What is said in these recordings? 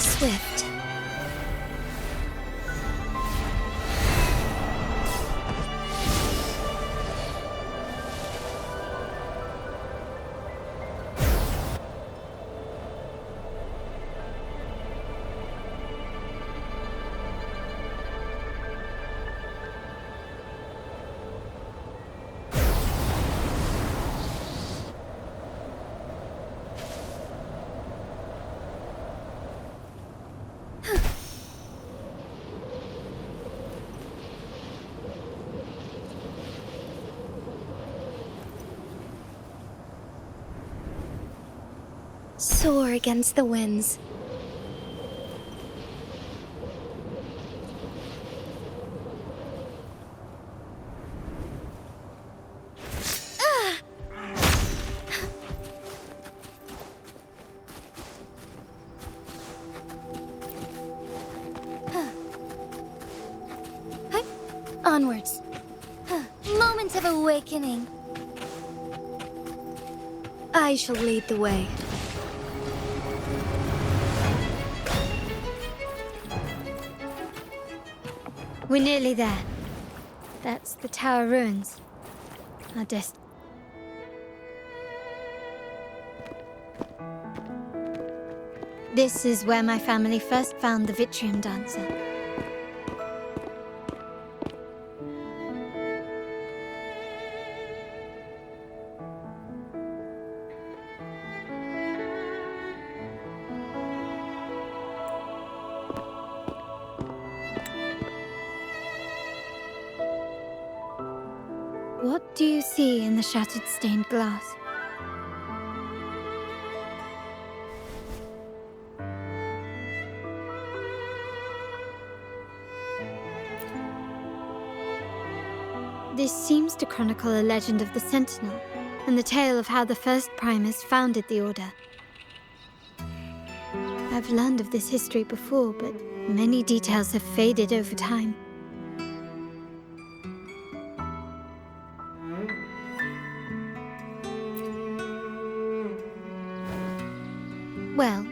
swift. Soar against the winds. Onwards. Moment of awakening. I shall lead the way. We're nearly there. That's the tower ruins. Our This is where my family first found the Vitrium dancer. What do you see in the shattered stained glass? This seems to chronicle a legend of the Sentinel, and the tale of how the first Primus founded the Order. I've learned of this history before, but many details have faded over time. Well,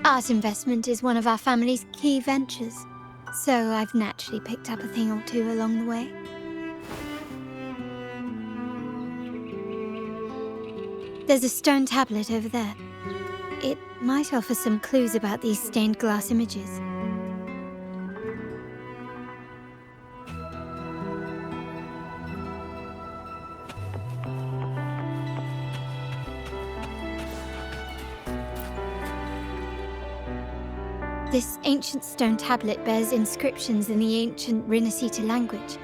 art investment is one of our family's key ventures, so I've naturally picked up a thing or two along the way. There's a stone tablet over there. It might offer some clues about these stained glass images. This ancient stone tablet bears inscriptions in the ancient Rinascita language,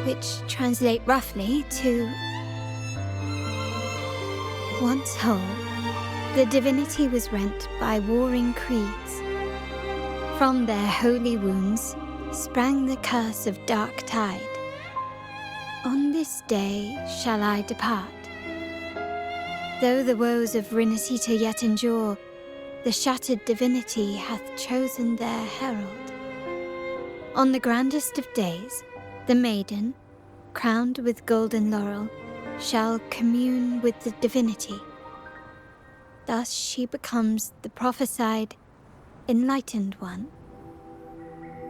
which translate roughly to... Once whole, the divinity was rent by warring creeds. From their holy wounds sprang the curse of dark tide. On this day shall I depart. Though the woes of Rinascita yet endure, the shattered divinity hath chosen their herald. On the grandest of days, the maiden, crowned with golden laurel, shall commune with the divinity. Thus she becomes the prophesied, enlightened one,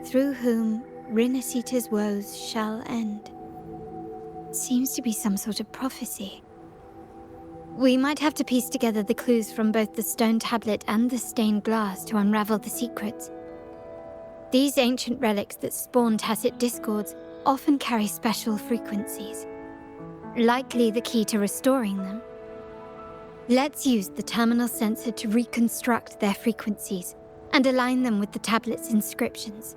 through whom Rinascita's woes shall end. Seems to be some sort of prophecy. We might have to piece together the clues from both the stone tablet and the stained glass to unravel the secrets. These ancient relics that spawn tacit discords often carry special frequencies, likely the key to restoring them. Let's use the terminal sensor to reconstruct their frequencies and align them with the tablet's inscriptions.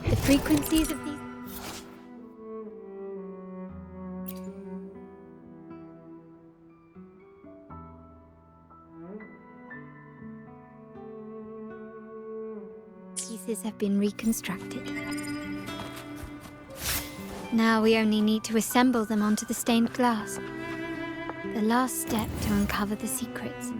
The frequencies of these pieces have been reconstructed. Now we only need to assemble them onto the stained glass. The last step to uncover the secrets.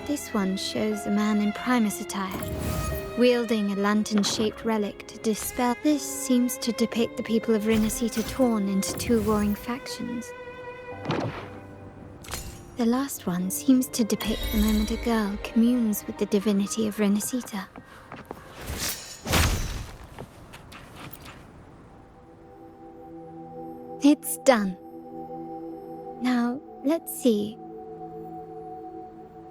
This one shows a man in Primus attire, wielding a lantern-shaped relic to dispel. This seems to depict the people of Rinasita torn into two warring factions. The last one seems to depict the moment a girl communes with the divinity of Rinasita. It's done. Now, let's see.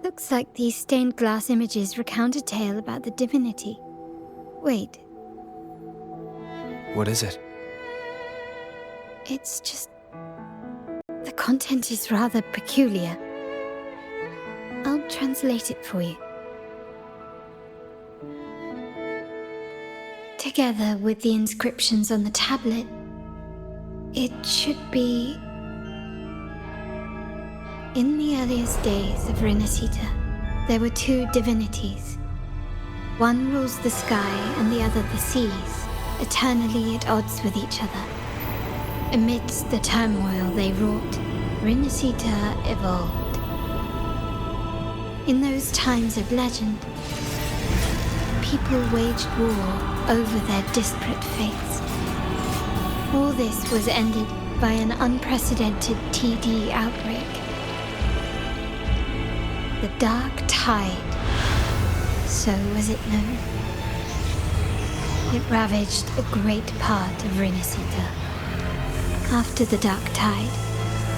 Looks like these stained glass images recount a tale about the divinity. Wait. What is it? It's just... the content is rather peculiar. I'll translate it for you. Together with the inscriptions on the tablet, it should be... In the earliest days of Rinasita, there were two divinities. One rules the sky and the other the seas, eternally at odds with each other. Amidst the turmoil they wrought, Rinasita evolved. In those times of legend, people waged war over their disparate fates. All this was ended by an unprecedented TD outbreak. The Dark Tide, so was it known. It ravaged a great part of Rinasita. After the Dark Tide,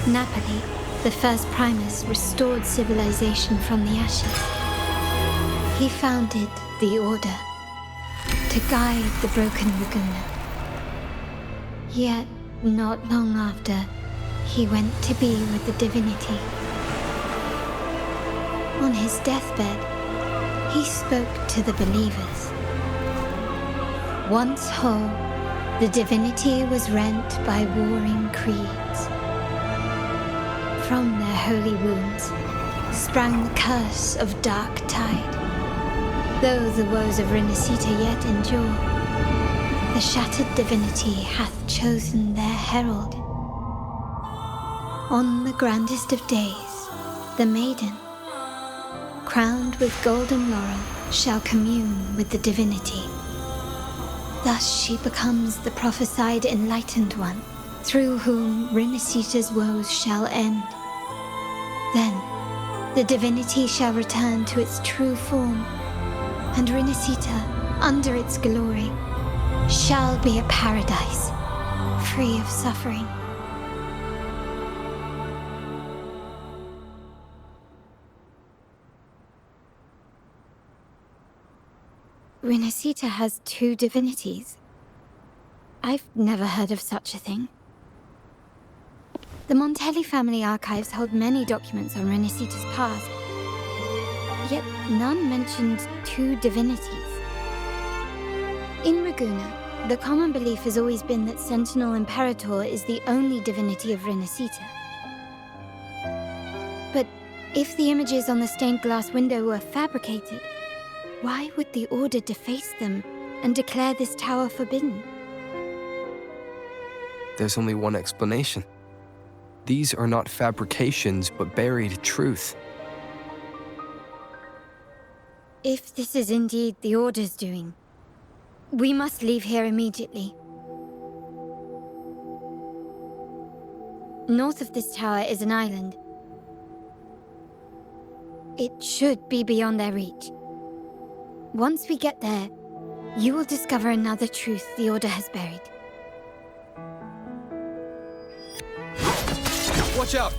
Napoli, the first Primus, restored civilization from the ashes. He founded the Order to guide the broken Laguna. Yet, not long after, he went to be with the divinity. On his deathbed, he spoke to the believers. Once whole, the divinity was rent by warring creeds. From their holy wounds sprang the curse of Dark Tide. Though the woes of Rinasita yet endure, the shattered divinity hath chosen their herald. On the grandest of days, the maiden, crowned with golden laurel, shall commune with the divinity. Thus she becomes the prophesied enlightened one, through whom Rinasita's woes shall end. Then, the divinity shall return to its true form, and Rinasita, under its glory, shall be a paradise, free of suffering. Rinasita has two divinities. I've never heard of such a thing. The Montelli family archives hold many documents on Rinasita's past, yet none mentioned two divinities. In Ragusa, the common belief has always been that Sentinel Imperator is the only divinity of Rinasita. But if the images on the stained glass window were fabricated, why would the Order deface them and declare this tower forbidden? There's only one explanation. These are not fabrications, but buried truth. If this is indeed the Order's doing, We must leave here immediately. North of this tower is an island. It should be beyond their reach. Once we get there, you will discover another truth the Order has buried. Watch out!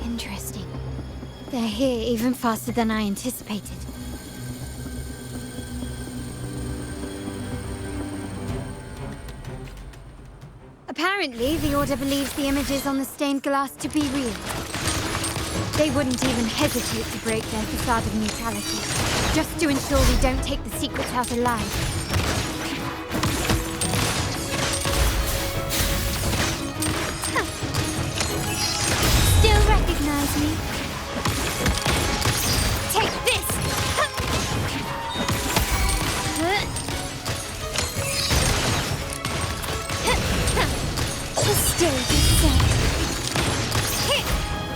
Interesting. They're here even faster than I anticipated. Apparently, the Order believes the images on the stained glass to be real. They wouldn't even hesitate to break their facade of neutrality, just to ensure we don't take the secrets out alive. Huh. Still recognize me? Take this! Still be safe.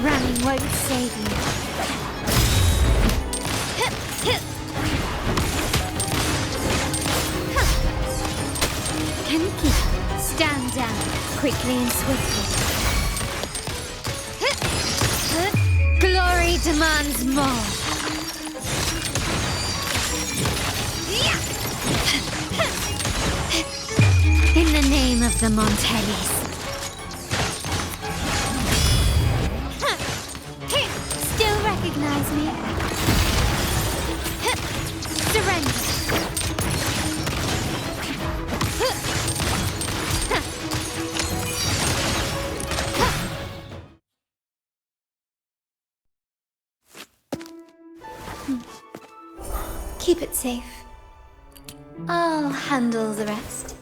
Running won't save you. Kaneki, stand down quickly and swiftly. Glory demands more. In the name of the Montellis. Still recognize me? Surrender. Keep it safe. I'll handle the rest.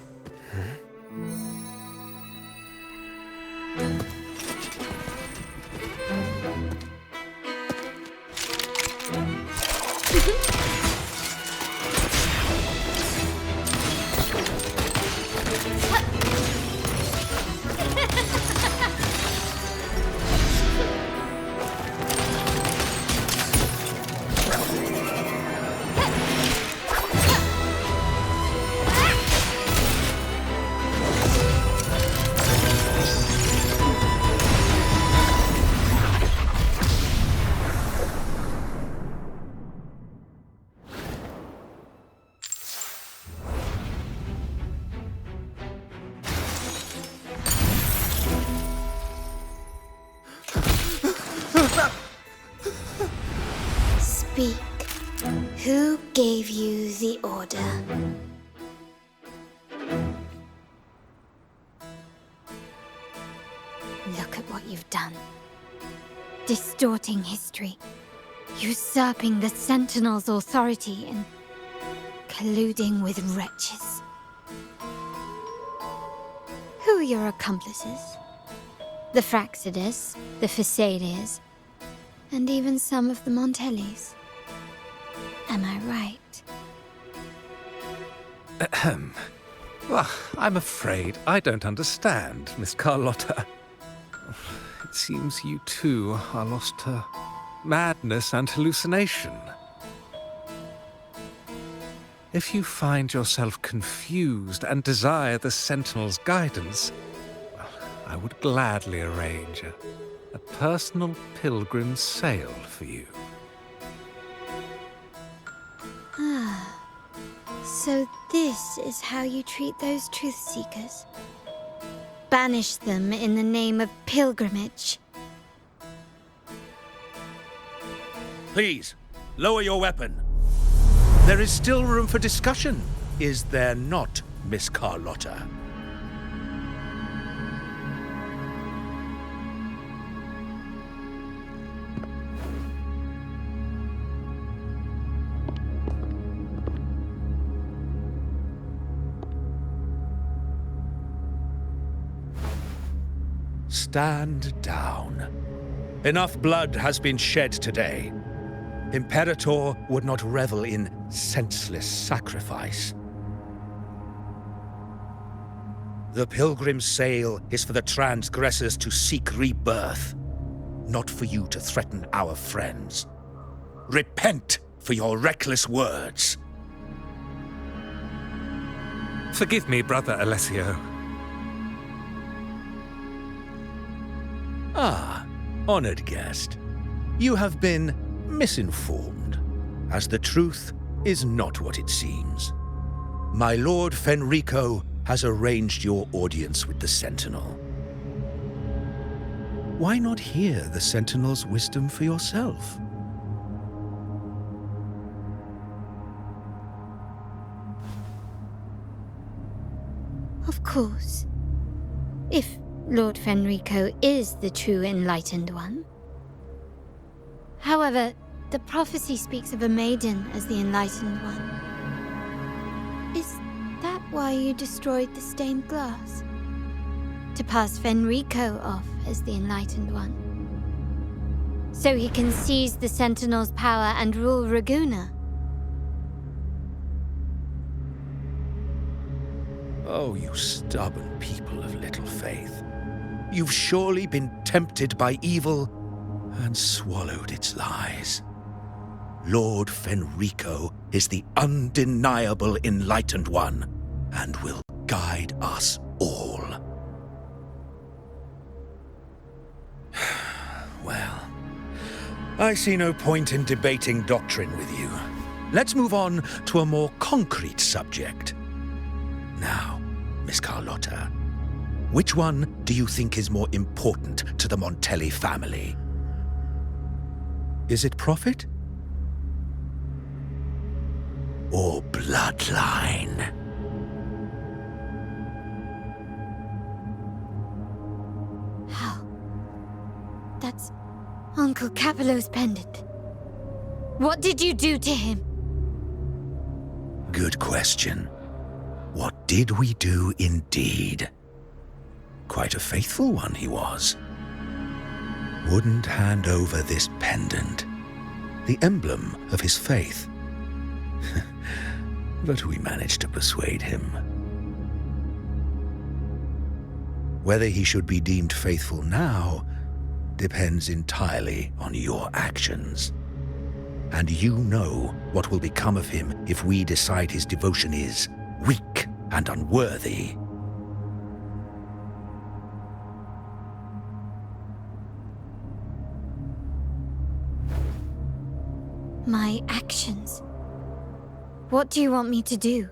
Speak. Who gave you the order? Look at what you've done. Distorting history. Usurping the Sentinel's authority and colluding with wretches. Who are your accomplices? The Fraxidus, the Phisadias, and even some of the Montellis. Am I right? Ahem. Well, I'm afraid I don't understand, Miss Carlotta. It seems you too are lost to madness and hallucination. If you find yourself confused and desire the Sentinel's guidance, well, I would gladly arrange a personal pilgrim sail for you. Ah, so this is how you treat those truth seekers? Banish them in the name of pilgrimage. Please, lower your weapon. There is still room for discussion, is there not, Miss Carlotta? Stand down. Enough blood has been shed today. Imperator would not revel in senseless sacrifice. The pilgrim's sail is for the transgressors to seek rebirth, not for you to threaten our friends. Repent for your reckless words. Forgive me, Brother Alessio. Ah, honored guest. You have been misinformed, as the truth is not what it seems. My Lord Fenrico has arranged your audience with the Sentinel. Why not hear the Sentinel's wisdom for yourself? Of course. If Lord Fenrico is the true Enlightened One. However, the prophecy speaks of a maiden as the Enlightened One. Is that why you destroyed the stained glass? To pass Fenrico off as the Enlightened One? So he can seize the Sentinel's power and rule Raguna? Oh, you stubborn people of little faith. You've surely been tempted by evil and swallowed its lies. Lord Fenrico is the undeniable Enlightened One and will guide us all. Well, I see no point in debating doctrine with you. Let's move on to a more concrete subject. Now, Miss Carlotta, which one do you think is more important to the Montelli family? Is it profit? Or bloodline? How? That's Uncle Capello's pendant. What did you do to him? Good question. What did we do indeed? Quite a faithful one he was. Wouldn't hand over this pendant, the emblem of his faith. But we managed to persuade him. Whether he should be deemed faithful now depends entirely on your actions. And you know what will become of him if we decide his devotion is weak and unworthy. My actions. What do you want me to do?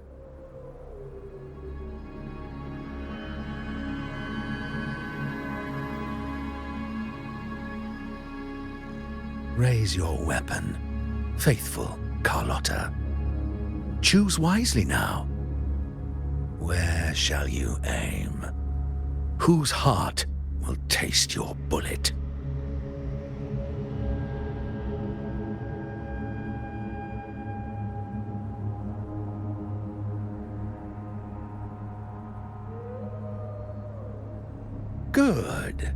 Raise your weapon, faithful Carlotta. Choose wisely now. Where shall you aim? Whose heart will taste your bullet? Good.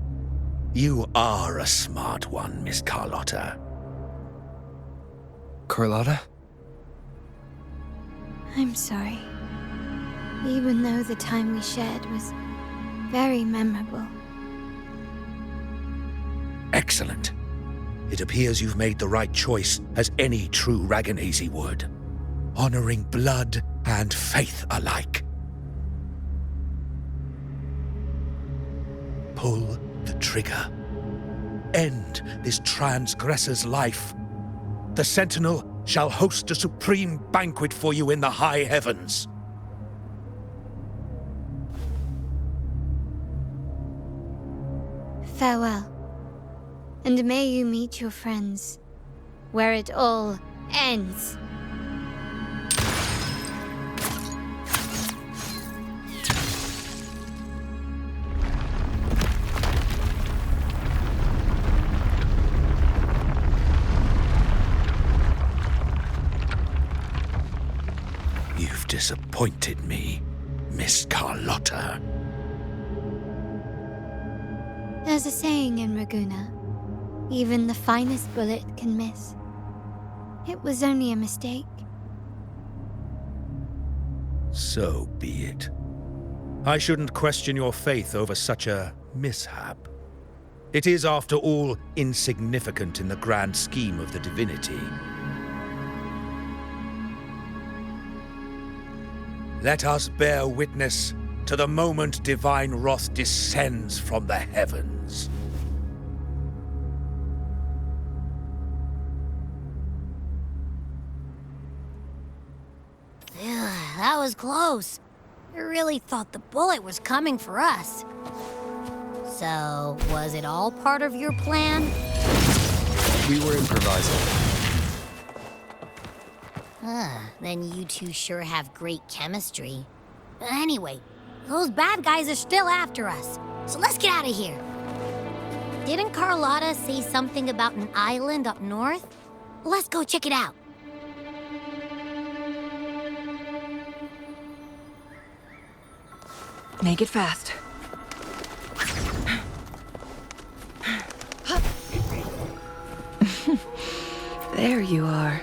You are a smart one, Miss Carlotta. Carlotta? I'm sorry. Even though the time we shared was very memorable. Excellent. It appears you've made the right choice, as any true Raganese would. Honoring blood and faith alike. Pull the trigger. End this transgressor's life. The Sentinel shall host a supreme banquet for you in the high heavens. Farewell. And may you meet your friends, where it all ends. You've disappointed me, Miss Carlotta. There's a saying in Raguna, even the finest bullet can miss. It was only a mistake. So be it. I shouldn't question your faith over such a mishap. It is, after all, insignificant in the grand scheme of the Divinity. Let us bear witness to the moment divine wrath descends from the heavens. That was close. I really thought the bullet was coming for us. So, was it all part of your plan? We were improvising. Then you two sure have great chemistry. Anyway, those bad guys are still after us, so let's get out of here. Didn't Carlotta say something about an island up north? Let's go check it out. Make it fast. There you are.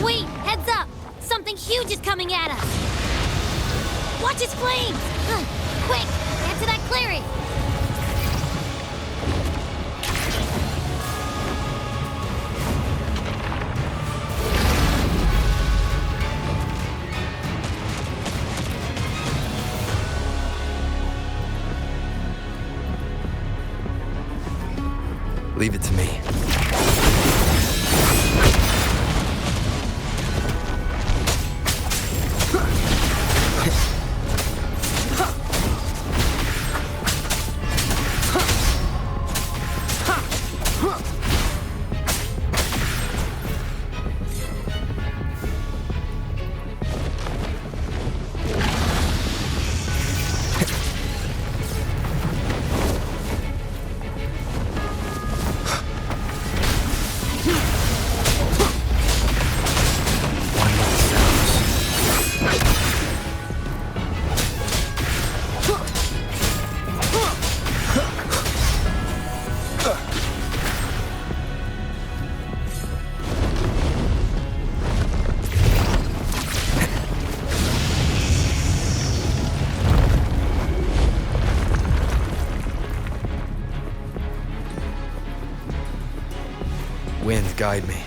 Wait, heads up! Something huge is coming at us! Watch its flames! Quick, get to that clearing! Leave it to me. Wind, guide me.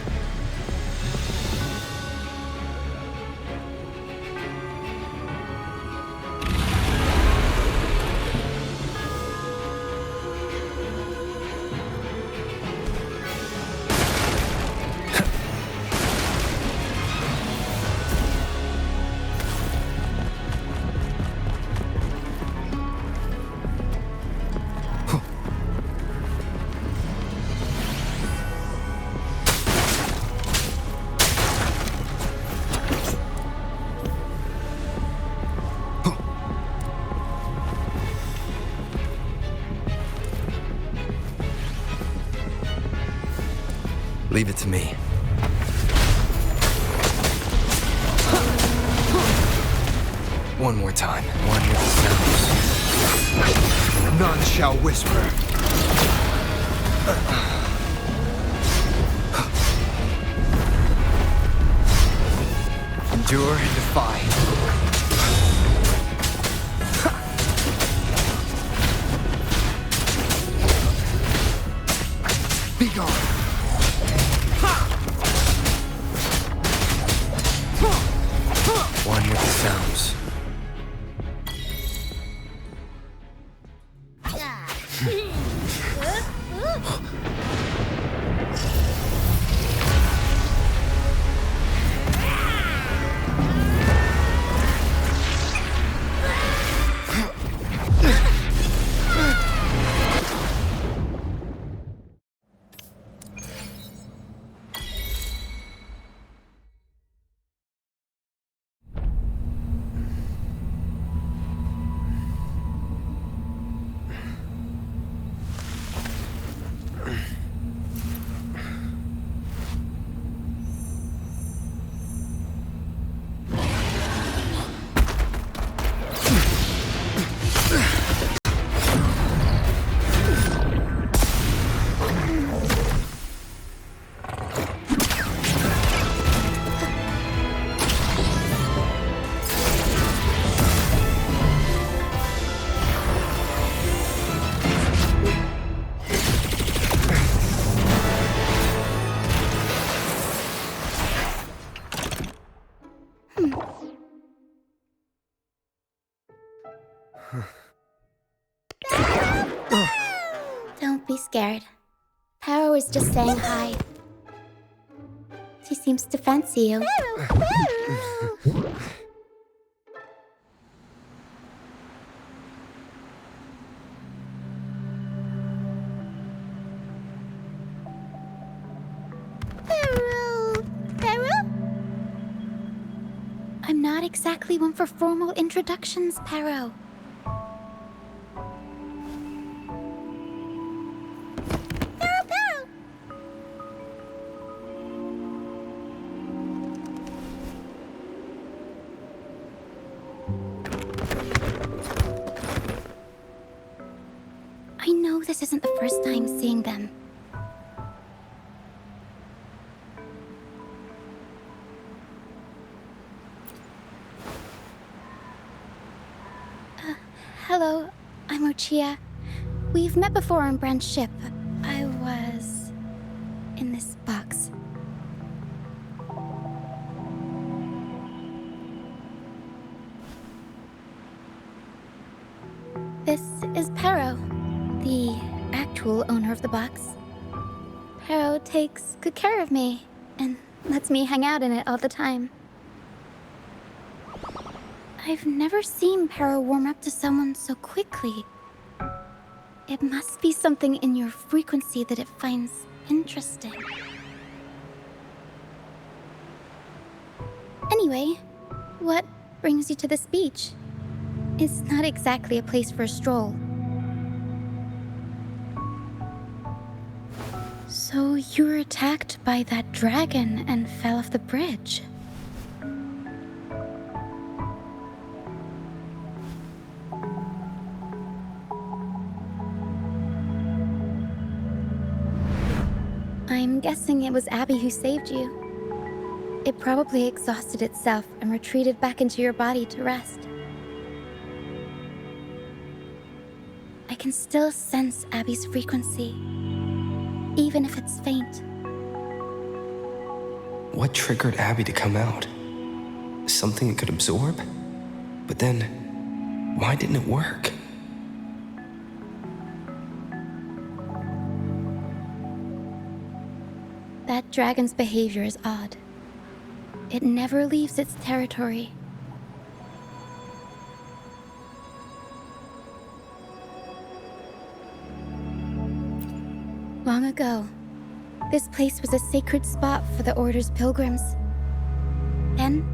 Leave it to me. One more time. One with the sounds. None shall whisper. Endure and defy. Be gone. One with the sounds. Don't be scared. Paro is just saying hi. She seems to fancy you. I'm not exactly one for formal introductions, Paro. I know this isn't the first time seeing them. Hello, I'm Ochia. We've met before on Brand's ship. I was in this box. This is Paro, the actual owner of the box. Paro takes good care of me and lets me hang out in it all the time. I've never seen Paro warm up to someone so quickly. It must be something in your frequency that it finds interesting. Anyway, what brings you to this beach? It's not exactly a place for a stroll. So you were attacked by that dragon and fell off the bridge. I'm guessing it was Abby who saved you. It probably exhausted itself and retreated back into your body to rest. I can still sense Abby's frequency, even if it's faint. What triggered Abby to come out? Something it could absorb? But then, why didn't it work? That dragon's behavior is odd. It never leaves its territory. Long ago, this place was a sacred spot for the Order's pilgrims. Then,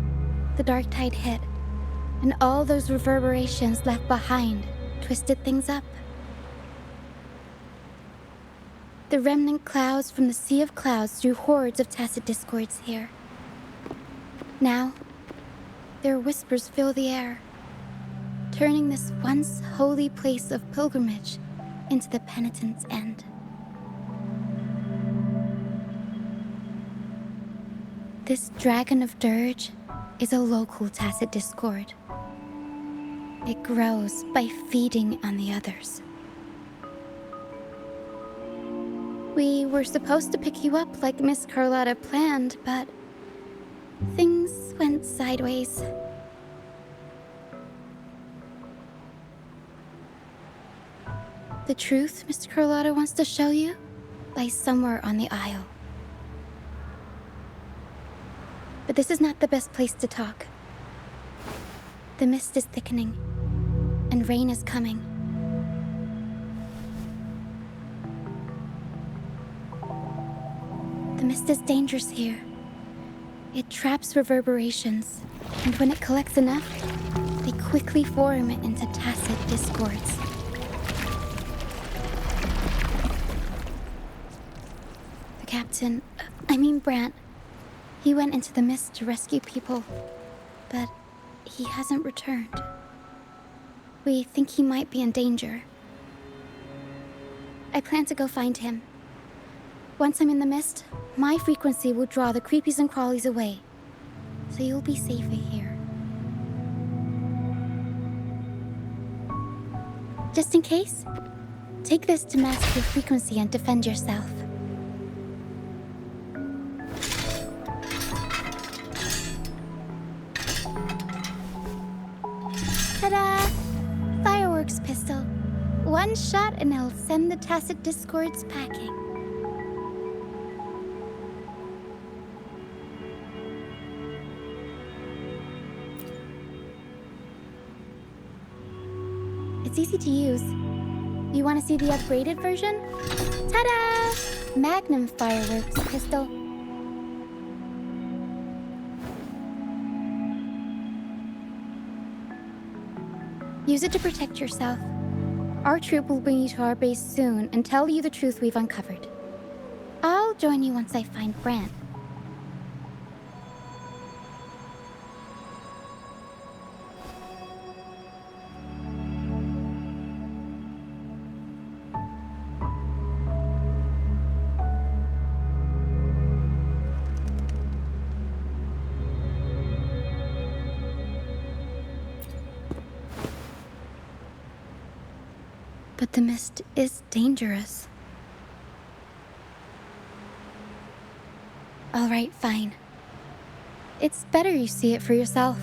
the dark tide hit, and all those reverberations left behind twisted things up. The remnant clouds from the Sea of Clouds drew hordes of tacit discords here. Now, their whispers fill the air, turning this once holy place of pilgrimage into the penitent's end. This dragon of dirge is a local tacit discord. It grows by feeding on the others. We were supposed to pick you up like Miss Carlotta planned, but things went sideways. The truth Mr. Carlotta wants to show you lies somewhere on the aisle. But this is not the best place to talk. The mist is thickening, and rain is coming. The mist is dangerous here. It traps reverberations, and when it collects enough, they quickly form into tacit discords. The captain, Brant, he went into the mist to rescue people, but he hasn't returned. We think he might be in danger. I plan to go find him. Once I'm in the mist, my frequency will draw the creepies and crawlies away, so you'll be safer here. Just in case, take this to mask your frequency and defend yourself. Ta-da! Fireworks pistol. One shot and it'll send the tacit discords packing. It's easy to use. You want to see the upgraded version? Ta-da! Magnum fireworks pistol. Use it to protect yourself. Our troop will bring you to our base soon and tell you the truth we've uncovered. I'll join you once I find Brant. But the mist is dangerous. All right, fine. It's better you see it for yourself.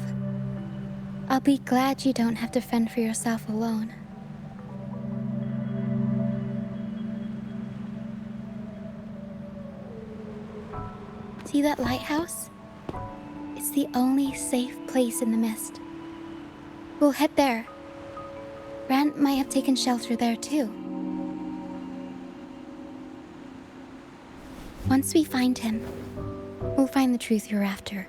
I'll be glad you don't have to fend for yourself alone. See that lighthouse? It's the only safe place in the mist. We'll head there. Brant might have taken shelter there too. Once we find him, we'll find the truth you're after.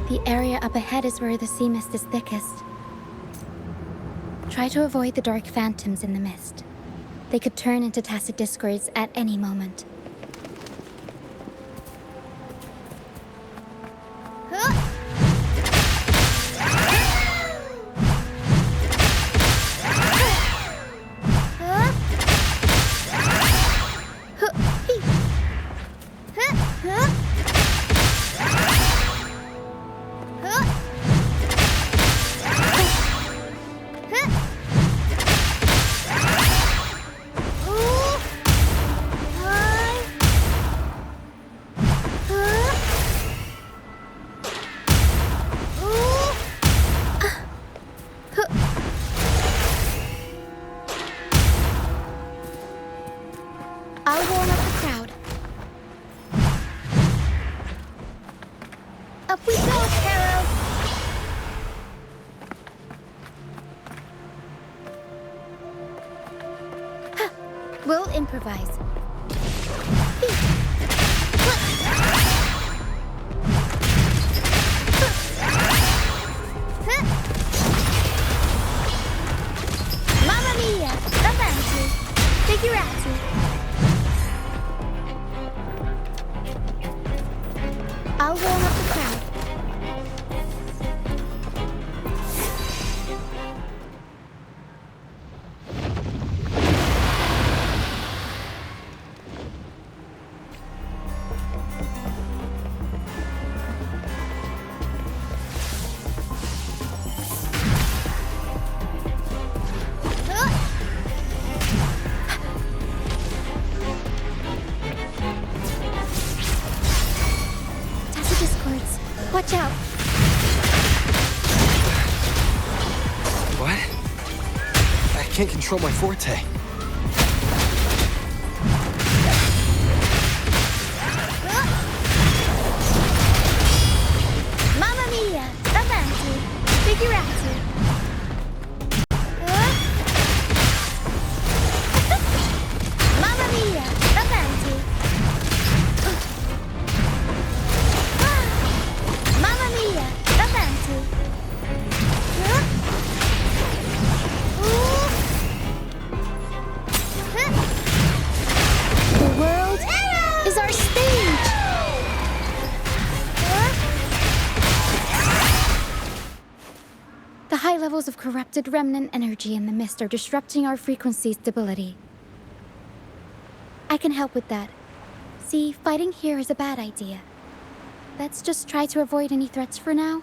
The area up ahead is where the sea mist is thickest. Try to avoid the dark phantoms in the mist. They could turn into tacit discords at any moment. I'll warm up the crowd. Up we go, Carol! We'll improvise. Mamma mia! Avanti! Figurati! I'll warm up the crowd. Watch out! What? I can't control my forte. Mamma mia! Avanti! Figurati! Mamma mia! Avanti! Mamma mia! Avanti! The world is our stage! The high levels of corrupted remnant energy in the mist are disrupting our frequency stability. I can help with that. See, fighting here is a bad idea. Let's just try to avoid any threats for now.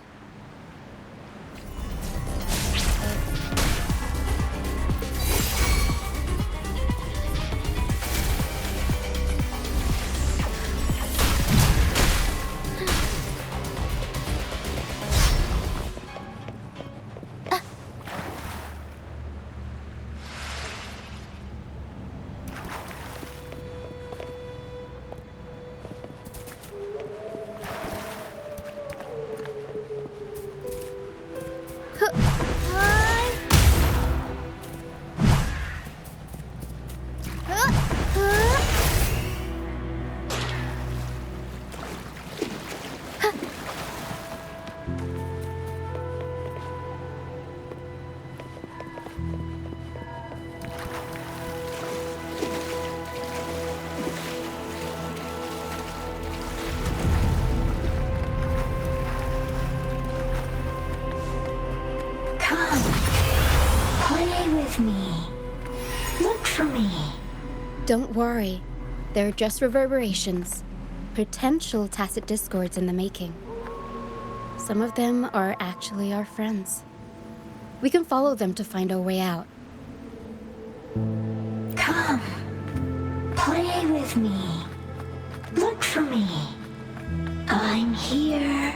Don't worry. They're just reverberations. Potential tacit discords in the making. Some of them are actually our friends. We can follow them to find our way out. Come. Play with me. Look for me. I'm here.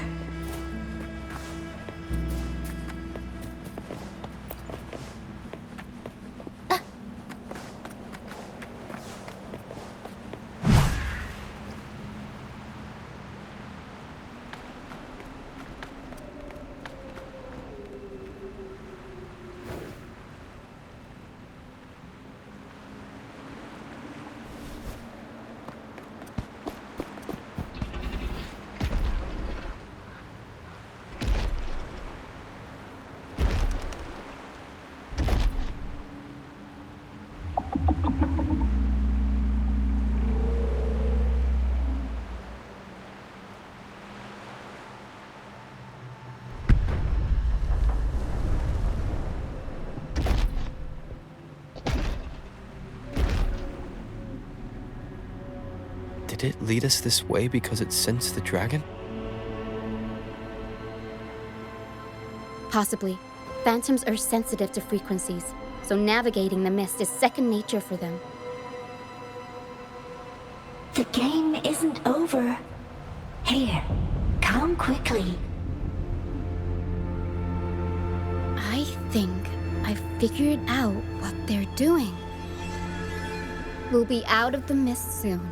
Did it lead us this way because it sensed the dragon? Possibly. Phantoms are sensitive to frequencies, so navigating the mist is second nature for them. The game isn't over. Here, come quickly. I think I figured out what they're doing. We'll be out of the mist soon.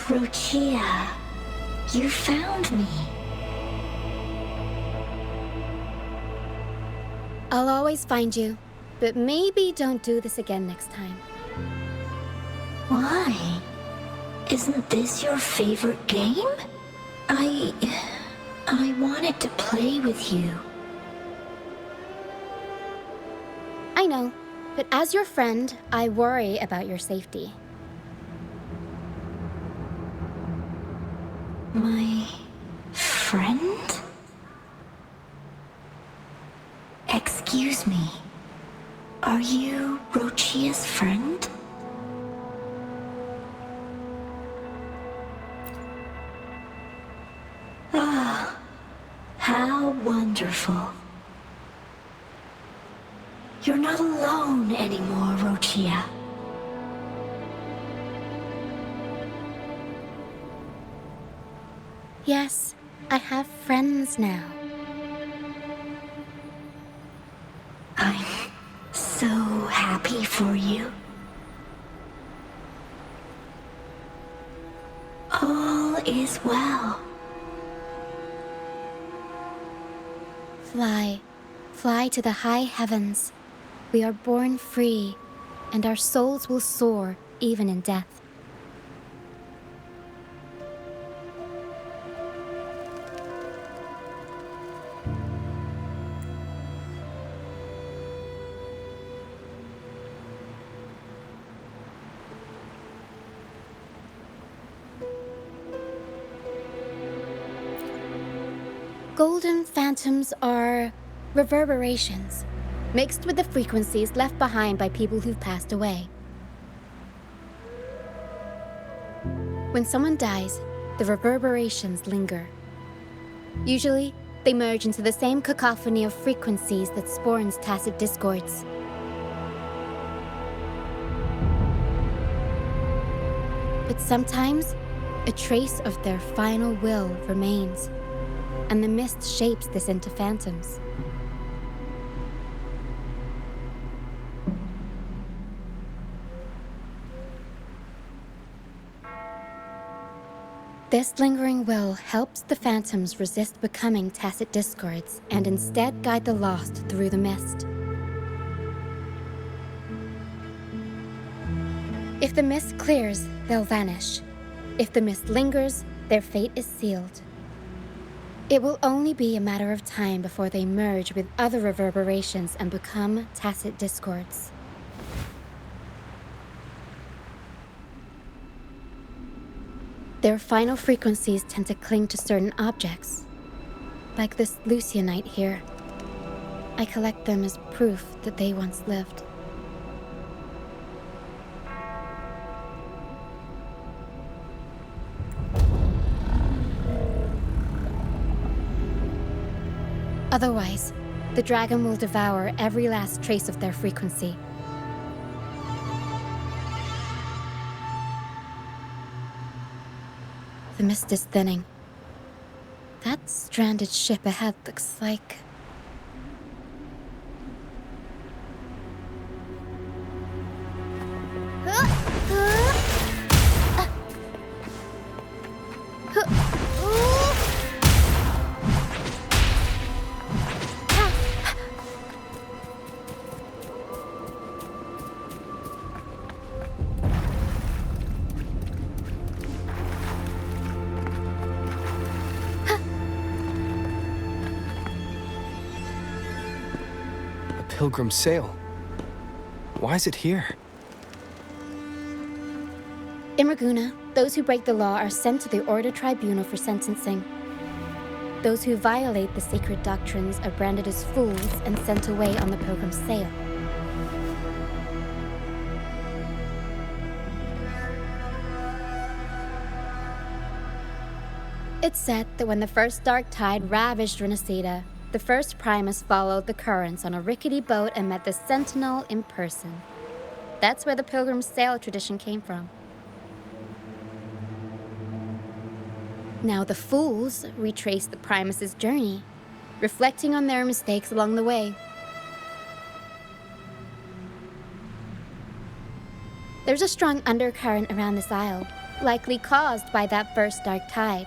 Rochia, you found me. I'll always find you, but maybe don't do this again next time. Why? Isn't this your favorite game? I wanted to play with you. I know, but as your friend, I worry about your safety. My friend? Excuse me. Are you Rochia's friend? Ah, how wonderful. You're not alone anymore, Rochia. Yes, I have friends now. I'm so happy for you. All is well. Fly to the high heavens. We are born free, and our souls will soar even in death. Golden phantoms are reverberations, mixed with the frequencies left behind by people who've passed away. When someone dies, the reverberations linger. Usually, they merge into the same cacophony of frequencies that spawns tacit discords. But sometimes, a trace of their final will remains, and the mist shapes this into phantoms. This lingering will helps the phantoms resist becoming tacit discords and instead guide the lost through the mist. If the mist clears, they'll vanish. If the mist lingers, their fate is sealed. It will only be a matter of time before they merge with other reverberations and become tacit discords. Their final frequencies tend to cling to certain objects, like this Lucianite here. I collect them as proof that they once lived. Otherwise, the dragon will devour every last trace of their frequency. The mist is thinning. That stranded ship ahead looks like... Pilgrim's sail. Why is it here? In Raguna, those who break the law are sent to the Order Tribunal for sentencing. Those who violate the sacred doctrines are branded as fools and sent away on the Pilgrim's sail. It's said that when the first dark tide ravaged Renacida, the first Primus followed the currents on a rickety boat and met the Sentinel in person. That's where the Pilgrim's sail tradition came from. Now the fools retrace the Primus's journey, reflecting on their mistakes along the way. There's a strong undercurrent around this isle, likely caused by that first dark tide.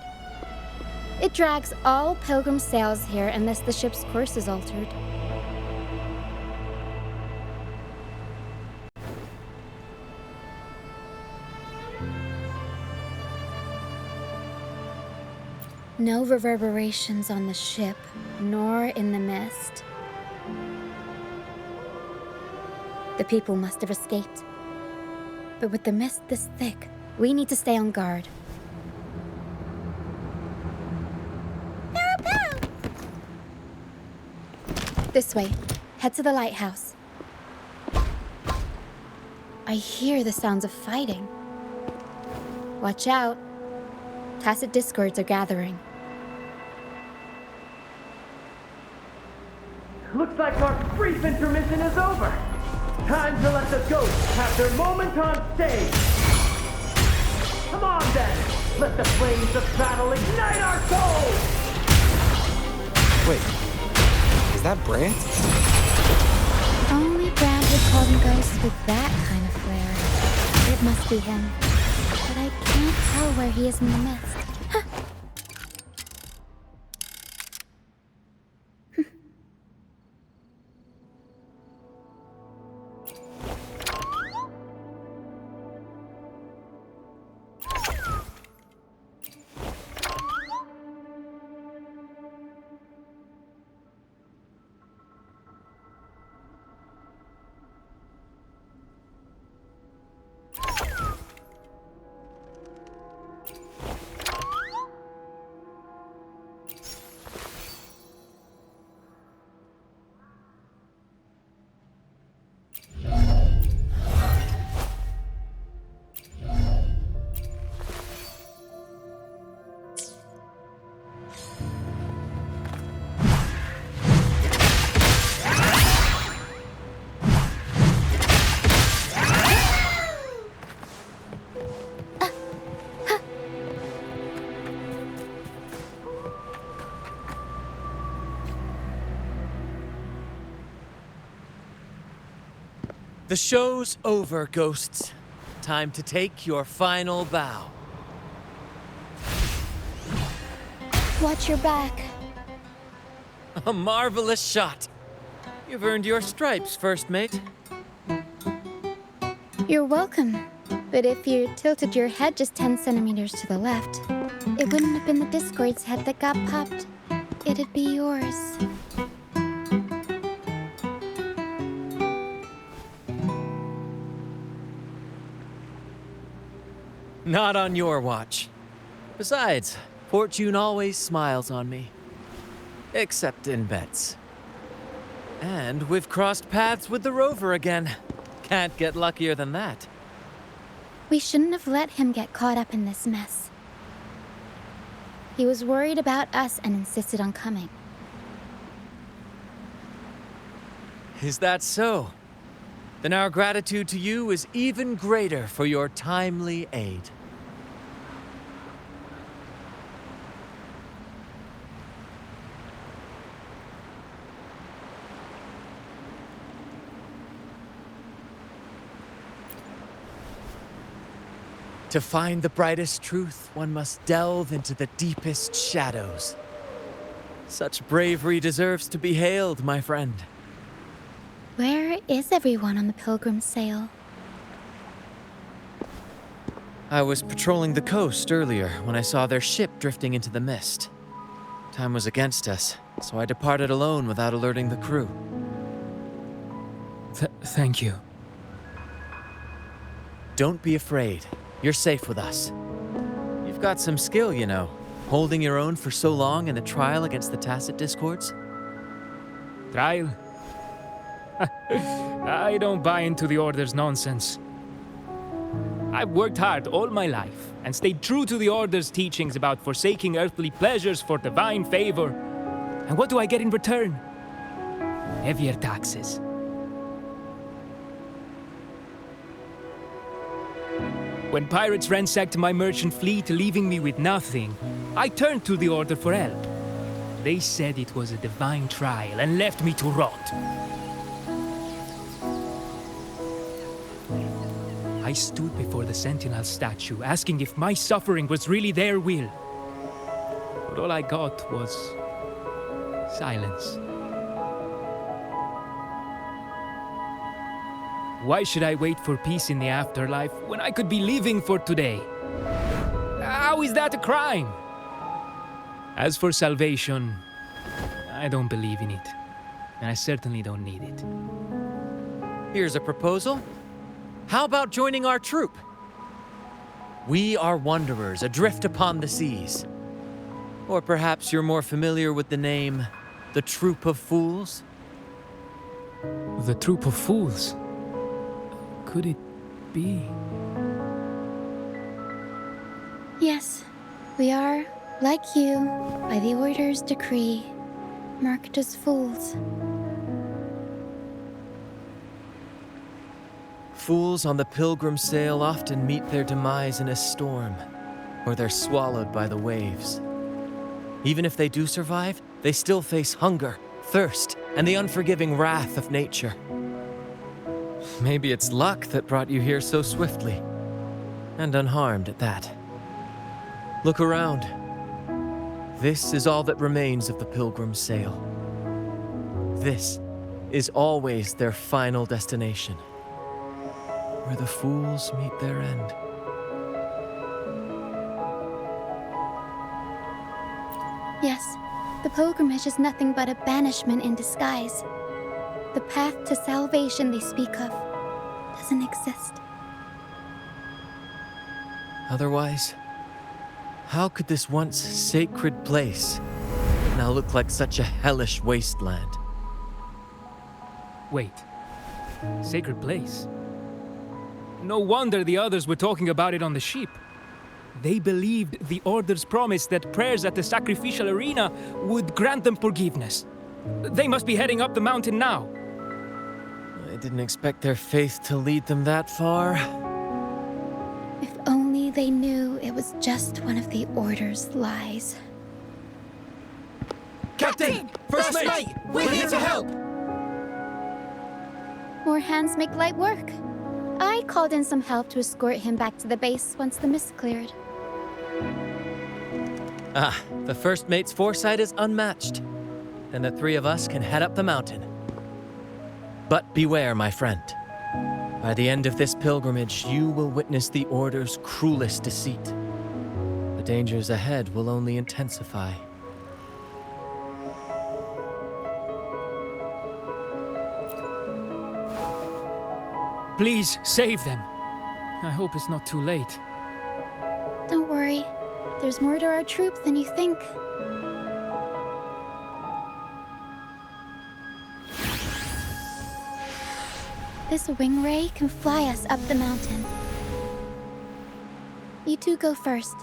It drags all Pilgrim sails here unless the ship's course is altered. No reverberations on the ship, nor in the mist. The people must have escaped. But with the mist this thick, we need to stay on guard. This way. Head to the lighthouse. I hear the sounds of fighting. Watch out. Tacit discords are gathering. Looks like our brief intermission is over. Time to let the ghosts have their moment on stage. Come on then. Let the flames of battle ignite our souls. Wait, is that Brant? Only Brand would call them ghosts with that kind of flair. It must be him. But I can't tell where he is in the mist. The show's over, ghosts. Time to take your final bow. Watch your back. A marvelous shot. You've earned your stripes, first mate. You're welcome. But if you tilted your head just 10 centimeters to the left, it wouldn't have been the Discord's head that got popped. It'd be yours. Not on your watch. Besides, fortune always smiles on me. Except in bets. And we've crossed paths with the rover again. Can't get luckier than that. We shouldn't have let him get caught up in this mess. He was worried about us and insisted on coming. Is that so? Then our gratitude to you is even greater for your timely aid. To find the brightest truth, one must delve into the deepest shadows. Such bravery deserves to be hailed, my friend. Where is everyone on the Pilgrim sail? I was patrolling the coast earlier when I saw their ship drifting into the mist. Time was against us, so I departed alone without alerting the crew. Thank you. Don't be afraid. You're safe with us. You've got some skill, you know, holding your own for so long in the trial against the Tacit Discords. Trial? I don't buy into the Order's nonsense. I've worked hard all my life and stayed true to the Order's teachings about forsaking earthly pleasures for divine favor. And what do I get in return? Heavier taxes. When pirates ransacked my merchant fleet, leaving me with nothing, I turned to the Order for help. They said it was a divine trial and left me to rot. I stood before the Sentinel statue, asking if my suffering was really their will. But all I got was silence. Why should I wait for peace in the afterlife when I could be living for today? How is that a crime? As for salvation, I don't believe in it. And I certainly don't need it. Here's a proposal. How about joining our troop? We are wanderers adrift upon the seas. Or perhaps you're more familiar with the name, the Troop of Fools? The Troop of Fools? Could it be? Yes, we are, like you, by the Order's decree, marked as fools. Fools on the pilgrim sail often meet their demise in a storm, or they're swallowed by the waves. Even if they do survive, they still face hunger, thirst, and the unforgiving wrath of nature. Maybe it's luck that brought you here so swiftly, and unharmed at that. Look around. This is all that remains of the pilgrim's sail. This is always their final destination, where the fools meet their end. Yes, the pilgrimage is nothing but a banishment in disguise. The path to salvation they speak of doesn't exist. Otherwise, how could this once sacred place now look like such a hellish wasteland? Wait. Sacred place? No wonder the others were talking about it on the ship. They believed the Order's promise that prayers at the sacrificial arena would grant them forgiveness. They must be heading up the mountain now. I didn't expect their faith to lead them that far. If only they knew it was just one of the Order's lies. Captain! First mate! We're here to help! More hands make light work. I called in some help to escort him back to the base once the mist cleared. Ah, the first mate's foresight is unmatched. Then the three of us can head up the mountain. But beware, my friend. By the end of this pilgrimage, you will witness the Order's cruelest deceit. The dangers ahead will only intensify. Please, save them. I hope it's not too late. Don't worry. There's more to our troop than you think. This wing ray can fly us up the mountain. You two go first.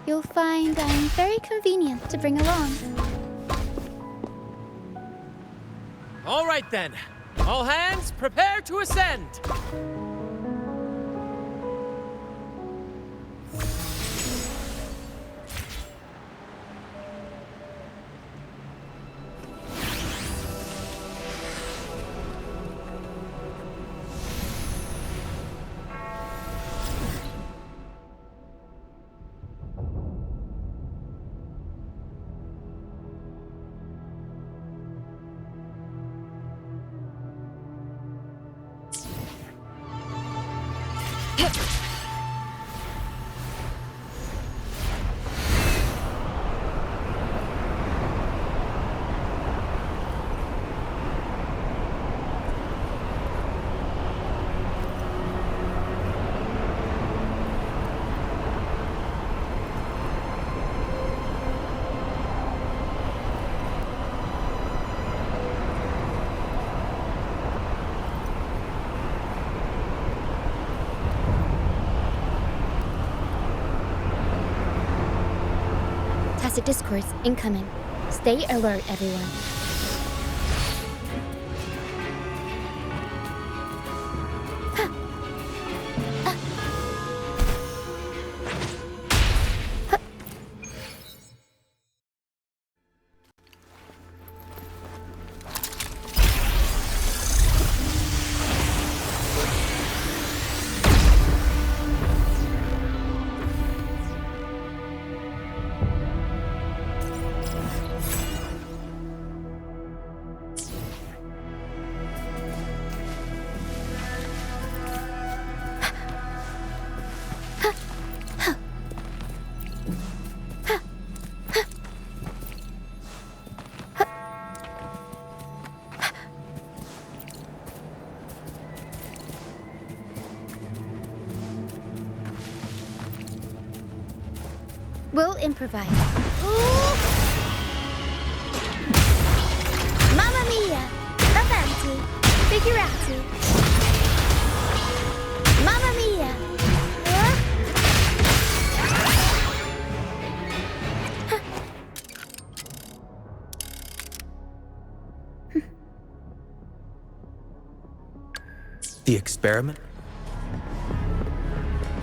You'll find I'm very convenient to bring along. All right then. All hands, prepare to ascend! Tacit discourse incoming. Stay alert, everyone. We'll improvise. Mamma mia! Avanti! Figurati! Mamma mia! The experiment?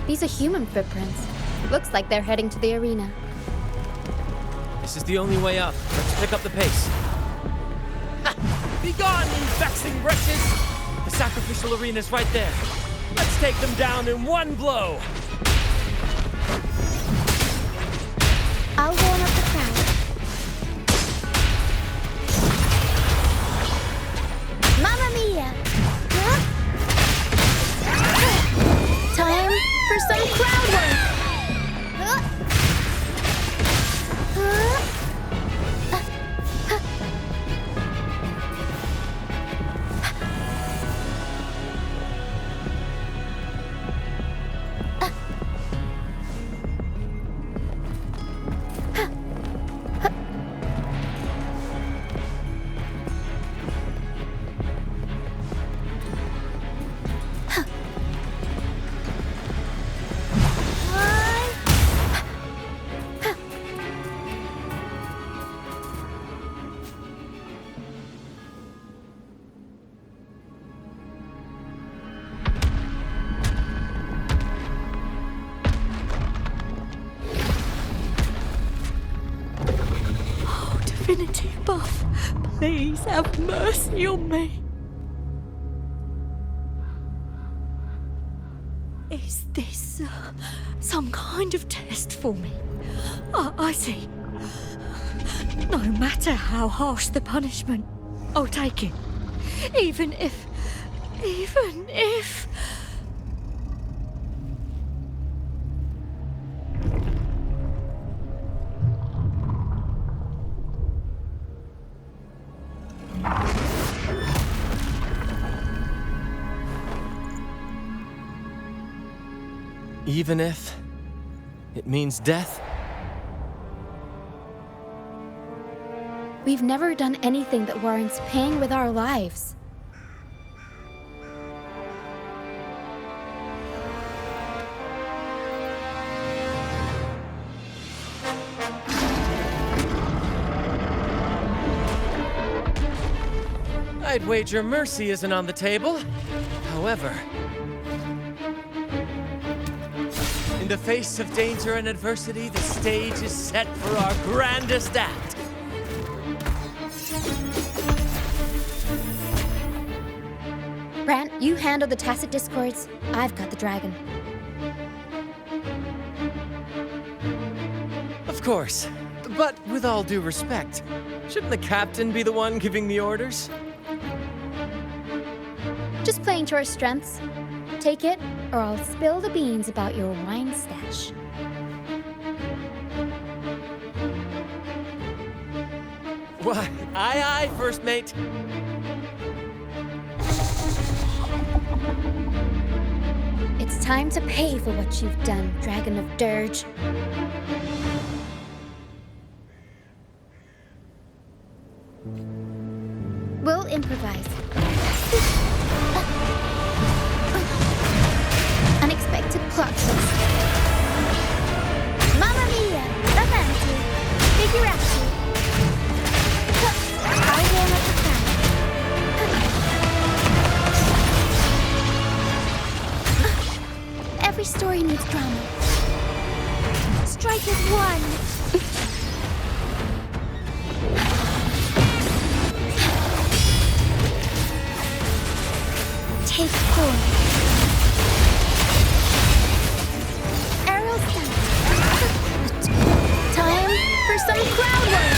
These are human footprints. Looks like they're heading to the arena. This is the only way up. Let's pick up the pace. Ha! Begone, you vexing wretches! The sacrificial arena's right there. Let's take them down in one blow! I'll warm up the crowd. Mamma mia! Time for some crowd work! Divinity above, please have mercy on me. Is this some kind of test for me? I see. No matter how harsh the punishment, I'll take it. Even if... Even if it means death? We've never done anything that warrants paying with our lives. I'd wager mercy isn't on the table. However, in the face of danger and adversity, the stage is set for our grandest act. Brant, you handle the tacit discords. I've got the dragon. Of course. But with all due respect, shouldn't the captain be the one giving the orders? Just playing to our strengths. Take it, or I'll spill the beans about your wine stash. Why, aye, first mate. It's time to pay for what you've done, Dragon of Dirge. We'll improvise. Unexpected plot twist. Mamma mia! Avanti! Figurati! I'll warm up the crowd. Every story needs drama. Strike as one! Take 4. Arrow stunt. Time for some crowd work.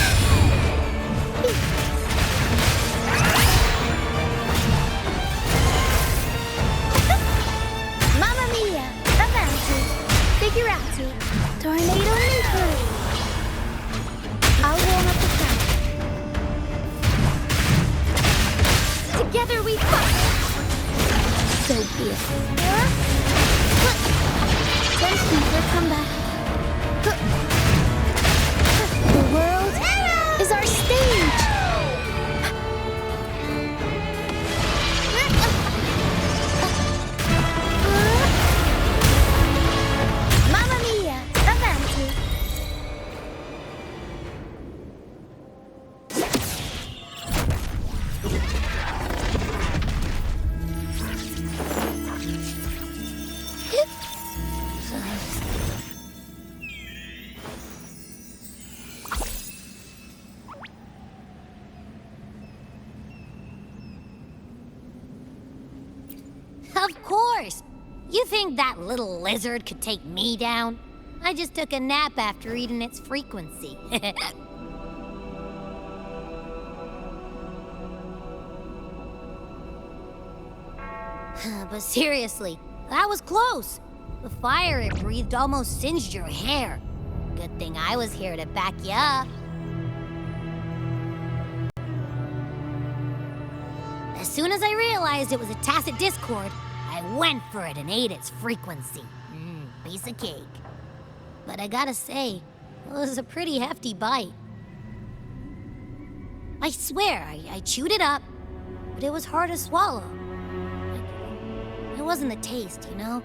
Mamma mia! Avanti! Figurati! Tornado nuclear! I'll warm up the crowd. Together we fight! So be it. Tempting for a comeback. Of course! You think that little lizard could take me down? I just took a nap after reading its frequency. But seriously, that was close. The fire it breathed almost singed your hair. Good thing I was here to back you up. As soon as I realized it was a tacit discord, I went for it and ate its frequency. Piece of cake. But I gotta say, it was a pretty hefty bite. I swear, I chewed it up, but it was hard to swallow. It wasn't the taste, you know?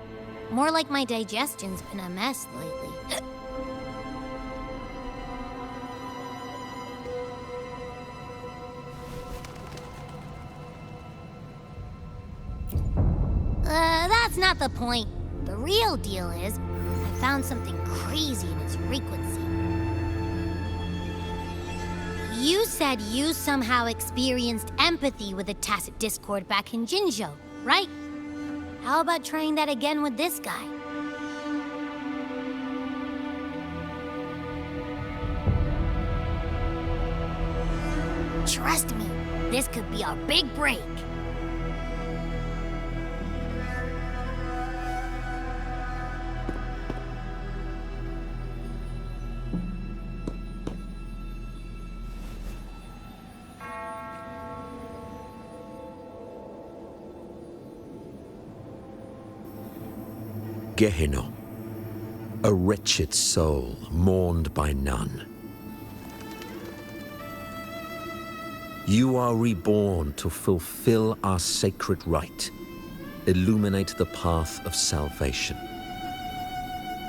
More like my digestion's been a mess lately. That's not the point. The real deal is, I found something crazy in its frequency. You said you somehow experienced empathy with the tacit discord back in Jinzhou, right? How about trying that again with this guy? Trust me, this could be our big break. Gehenna, a wretched soul mourned by none. You are reborn to fulfill our sacred rite, illuminate the path of salvation.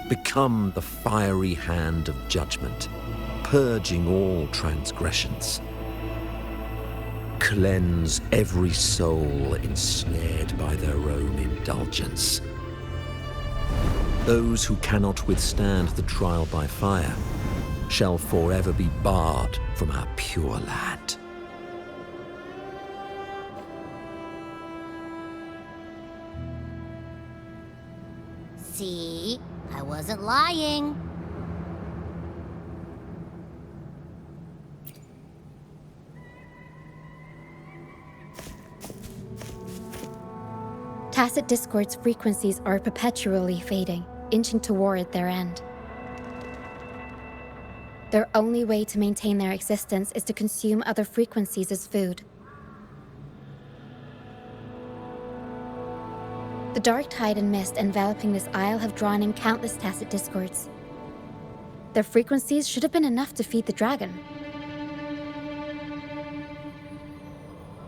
Become the fiery hand of judgment, purging all transgressions. Cleanse every soul ensnared by their own indulgence. Those who cannot withstand the trial by fire shall forever be barred from our pure land. See? I wasn't lying. Tacit discord's frequencies are perpetually fading, inching toward their end. Their only way to maintain their existence is to consume other frequencies as food. The dark tide and mist enveloping this isle have drawn in countless tacit discords. Their frequencies should have been enough to feed the dragon.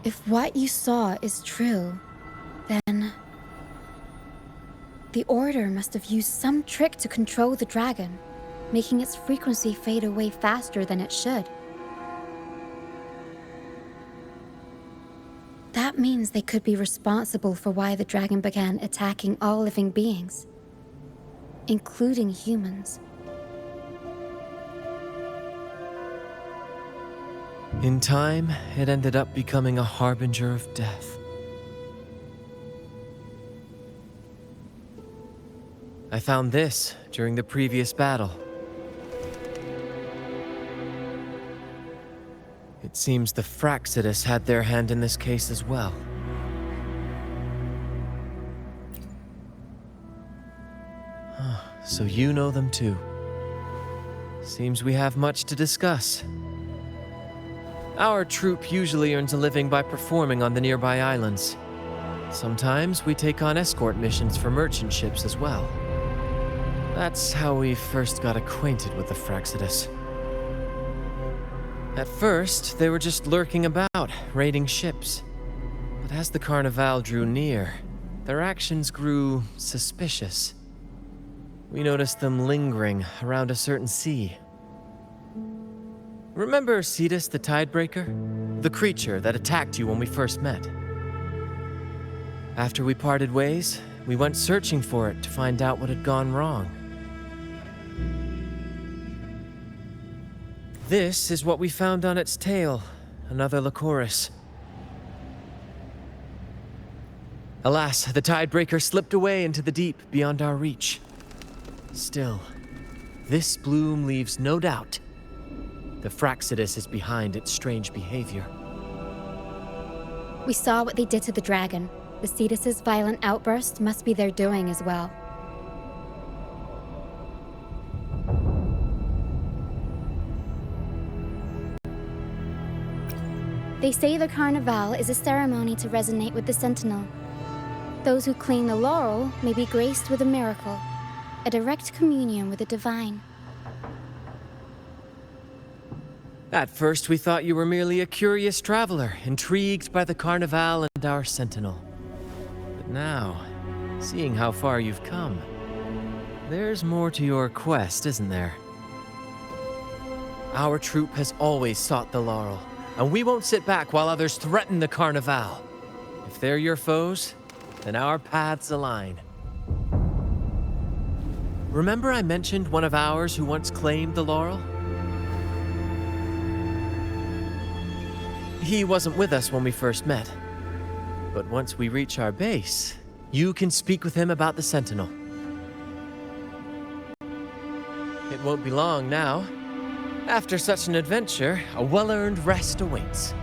If what you saw is true, then the Order must have used some trick to control the dragon, making its frequency fade away faster than it should. That means they could be responsible for why the dragon began attacking all living beings, including humans. In time, it ended up becoming a harbinger of death. I found this during the previous battle. It seems the Fraxidus had their hand in this case as well. So you know them too. Seems we have much to discuss. Our troop usually earns a living by performing on the nearby islands. Sometimes we take on escort missions for merchant ships as well. That's how we first got acquainted with the Fraxidus. At first, they were just lurking about, raiding ships. But as the Carnival drew near, their actions grew suspicious. We noticed them lingering around a certain sea. Remember Cetus the Tidebreaker? The creature that attacked you when we first met? After we parted ways, we went searching for it to find out what had gone wrong. This is what we found on its tail, another Lycoris. Alas, the tidebreaker slipped away into the deep beyond our reach. Still, this bloom leaves no doubt. The Fraxidus is behind its strange behavior. We saw what they did to the dragon. The Cetus's violent outburst must be their doing as well. They say the Carnival is a ceremony to resonate with the Sentinel. Those who claim the laurel may be graced with a miracle, a direct communion with the divine. At first, we thought you were merely a curious traveler, intrigued by the Carnival and our Sentinel. But now, seeing how far you've come, there's more to your quest, isn't there? Our troop has always sought the laurel, and we won't sit back while others threaten the Carnival. If they're your foes, then our paths align. Remember I mentioned one of ours who once claimed the laurel? He wasn't with us when we first met. But once we reach our base, you can speak with him about the Sentinel. It won't be long now. After such an adventure, a well-earned rest awaits.